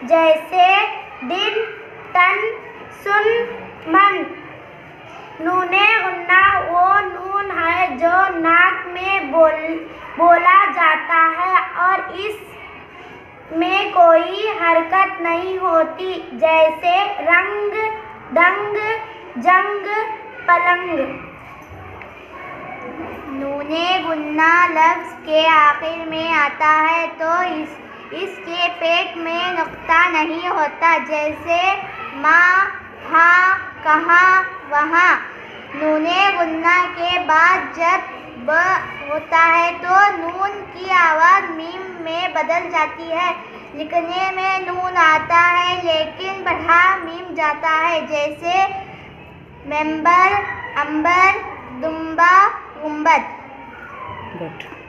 जैसे दिन, तन, सुन, मन। नूने गुन्ना वो नून है जो नाक में बोला जाता है और इसमें कोई हरकत नहीं होती, जैसे रंग, दंग, जंग, पलंग। नूने गुन्ना लफ्ज़ के आखिर में आता है तो इसके पेट में नुक्ता नहीं होता, जैसे माँ, हाँ, कहाँ, वहाँ। नूने गुन्ना के बाद जब ब होता है तो नून की आवाज़ मीम में बदल जाती है। लिखने में नून आता है लेकिन पढ़ा मीम जाता है, जैसे मेंबर, अंबर, दुम्बा, गुंबद। गुड।